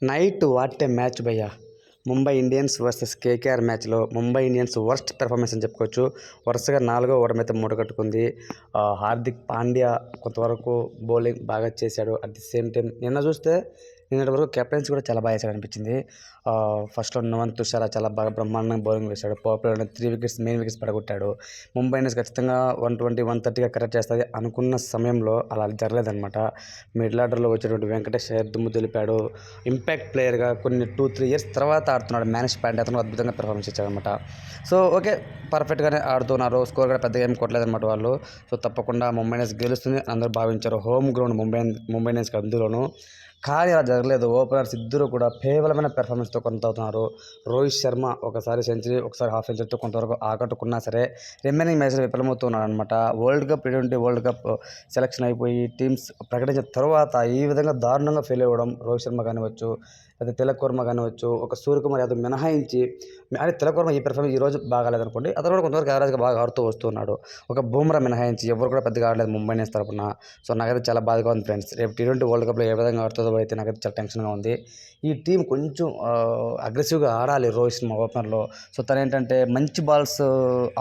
Night what a match భయ్యా. Mumbai Indians versus KKR మ్యాచ్లో Mumbai Indians worst performance అని చెప్పుకోవచ్చు. వరుసగా 4వ ఓటమైతే మూటగట్టుకుంది. హార్దిక్ పాండ్యా కొంతవరకు బౌలింగ్ బాగా చేశాడు. అట్ ది సేమ్ టైం నిన్నటి వరకు కెప్టెన్సీ కూడా చాలా బాగా చేశాడు అనిపించింది. ఫస్ట్లో నువన్ తుషారా చాలా బాగా బ్రహ్మాండంగా బౌలింగ్ వేశాడు. పవర్ ప్లేలో 3 వికెట్స్ మెయిన్ వికెట్స్ పడగొట్టాడు. ముంబై ఇండియన్స్ ఖచ్చితంగా 120, 130గా కరెక్ట్ చేస్తుంది అనుకున్న సమయంలో అలా జరగలేదన్నమాట. మిడిల్ ఆర్డర్లో వచ్చేటువంటి వెంకటేష్ అయ్యర్ దుమ్ము దులిపాడు. ఇంపాక్ట్ ప్లేయర్గా కొన్ని 2-3 ఇయర్స్ తర్వాత ఆడుతున్నాడు. మనీష్ పాండే అతను అద్భుతంగా పెర్ఫార్మెన్స్ ఇచ్చాడనమాట. సో ఓకే, పర్ఫెక్ట్గానే ఆడుతున్నారు. స్కోర్ కూడా పెద్దగా ఏం కొట్టలేదన్నమాట వాళ్ళు. సో తప్పకుండా ముంబై ఇండియన్స్ గెలుస్తుంది అందరూ భావించారు. హోమ్ గ్రౌండ్ ముంబై ఇండియన్స్కి అందులోను. కానీ అలా జరగలేదు. ఓపెనర్స్ ఇద్దరు కూడా కేవలమైన పెర్ఫార్మెన్స్తో కొనసాగుతున్నారు. రోహిత్ శర్మ ఒకసారి సెంచరీ, ఒకసారి హాఫ్ సెంచరీతో కొంతవరకు ఆకట్టుకున్నా సరే రిమైనింగ్ మ్యాచ్లు విఫలమవుతున్నాడు అనమాట. T20 వరల్డ్ కప్ సెలక్షన్ అయిపోయి టీమ్స్ ప్రకటించిన తర్వాత ఈ విధంగా దారుణంగా ఫెయిల్ అవ్వడం రోహిత్ శర్మ కానివచ్చు, లేదా తిలక్ వర్మ కానివచ్చు, ఒక సూర్యకుమార్ యాదవ్ మినహాయించి, అంటే తిలక్ వర్మ ఈ పెర్ఫార్మెన్స్ ఈ రోజు బాగాలేదనుకోండి, అతను కూడా కొంతవరకు యావరేజ్గా బాగా ఆడుతూ వస్తున్నాడు. ఒక బూమ్రా మినహాయించి ఎవరు కూడా పెద్దగా ఆడలేదు ముంబై ఇండియన్స్ తరపున. సో నాకైతే చాలా బాధగా ఉంది ఫ్రెండ్స్. రేపు T20 వరల్డ్ కప్లో ఏ విధంగా ఆడుతుందో అయితే నాకైతే చాలా టెన్షన్గా ఉంది. ఈ టీం కొంచెం అగ్రెసివ్గా ఆడాలి రోహిత్ శర్మ ఓపెనర్లో. సో తను ఏంటంటే మంచి బాల్స్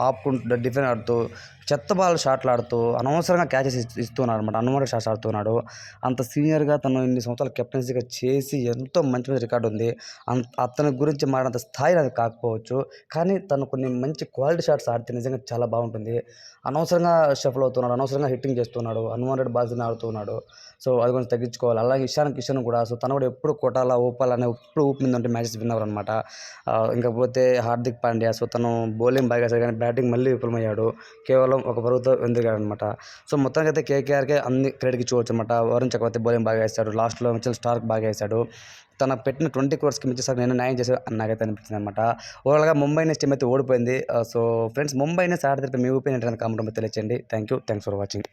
ఆపుకుంటూ డిఫెండ్ ఆడుతూ, చెత్త బాల్ షాట్లు ఆడుతూ అనవసరంగా క్యాచెస్ ఇస్తున్నాడు అనమాట. అన్వాంటెడ్ షాట్స్ ఆడుతున్నాడు. అంత సీనియర్గా తను ఇన్ని సంవత్సరాలు కెప్టెన్సీగా చేసి ఎంతో మంచి మంచి రికార్డు ఉంది. అతని గురించి మాట్లాడంత స్థాయి అది కాకపోవచ్చు, కానీ తను కొన్ని మంచి క్వాలిటీ షాట్స్ ఆడితే నిజంగా చాలా బాగుంటుంది. అనవసరంగా షఫల్ అవుతున్నాడు, అనవసరంగా హిట్టింగ్ చేస్తున్నాడు, అన్వాంటెడ్ బాల్స్ని ఆడుతున్నాడు. సో అది కొంచెం తగ్గించుకోవాలి. అలాగే ఇషాన్ కిషన్ కూడా, సో తను కూడా ఎప్పుడు కొట్టాలా ఊపాలని ఎప్పుడు ఊపి మీద ఉంటే మ్యాచెస్ విన్నర్ అనమాట. ఇంకపోతే హార్దిక్ పాండ్యా, సో తను బౌలింగ్ బాగా వేశాడు కానీ బ్యాటింగ్ మళ్ళీ విఫలమయ్యాడు. కేవలం ఒక పరుగుతో వెందిగాడు అనమాట. సో మొత్తానికి అయితే కేకేఆర్కే అన్ని క్రెడిట్ ఇచ్చుకోవచ్చు అనమాట. వరుణ్ చక్రవర్తి బౌలింగ్ బాగా వేశాడు. లాస్ట్లో మిచెల్ స్టార్క్ బాగా వేశాడు. తన పెట్టిన 20 crores మించి నేను న్యాయం చేసి నాకైతే అనిపించింది అనమాట. ఓవరాల్గా ముంబై ఇండియన్స్ టీం అయితే ఓడిపోయింది. సో ఫ్రెండ్స్, ముంబై ఇండియన్స్ ఆడితే మీ ఒపీనియన్ ఏంటంటే కామెంట్ తెలియచేయండి. Thanks for watching.